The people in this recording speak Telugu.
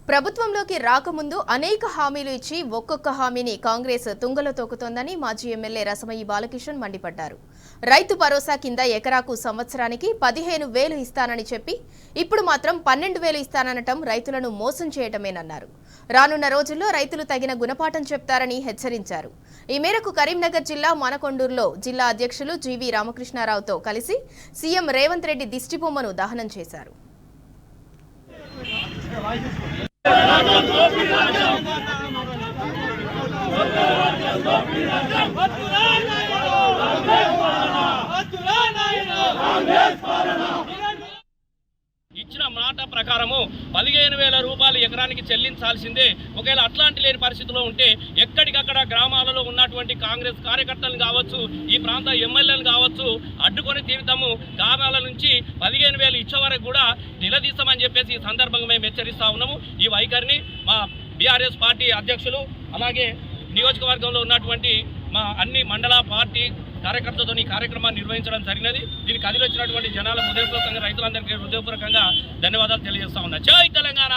ప్రభుత్వంలోకి రాకముందు అనేక హామీలు ఇచ్చి ఒక్కొక్క హామీని కాంగ్రెస్ తుంగలో తొక్కుతోందని మాజీ ఎమ్మెల్యే రసమయి బాలకిషన్ మండిపడ్డారు. రైతు భరోసా కింద ఎకరాకు సంవత్సరానికి 15,000 ఇస్తానని చెప్పి ఇప్పుడు మాత్రం 12,000 ఇస్తాననటం రైతులను మోసం చేయటమేనన్నారు. రానున్న రోజుల్లో రైతులు తగిన గుణపాఠం చెప్తారని హెచ్చరించారు. ఈ మేరకు కరీంనగర్ జిల్లా మనకొండూరులో జిల్లా అధ్యక్షులు జీవీ రామకృష్ణారావుతో కలిసి సీఎం రేవంత్ రెడ్డి దిష్టిబొమ్మను దహనం చేశారు. ఇచ్చిన మాట ప్రకారము 15,000 రూపాయలు ఎకరానికి చెల్లించాల్సిందే. ఒకవేళ అట్లాంటి లేని పరిస్థితిలో ఉంటే ఎక్కడికక్కడ గ్రామాలలో ఉన్నటువంటి కాంగ్రెస్ కార్యకర్తలు కావచ్చు, ఈ ప్రాంత ఎమ్మెల్యేలు కావచ్చు, అడ్డుకొని తీరుతాము. గ్రామాల నుంచి 15,000 ఇచ్చే వరకు కూడా నిలదీస్తామని చెప్పేసి ఈ సందర్భంగా మేము హెచ్చరిస్తా ఉన్నాము. ఈ వైఖరిని మా బీఆర్ఎస్ పార్టీ అధ్యక్షులు అలాగే నియోజకవర్గంలో ఉన్నటువంటి మా అన్ని మండల పార్టీ కార్యకర్తలతో ఈ కార్యక్రమాన్ని నిర్వహించడం జరిగినది. దీనికి కదిలి వచ్చినటువంటి జనాల హృదయపూర్వకంగా రైతులందరికీ హృదయపూర్వకంగా ధన్యవాదాలు తెలియజేస్తా ఉన్నా. జై తెలంగాణ.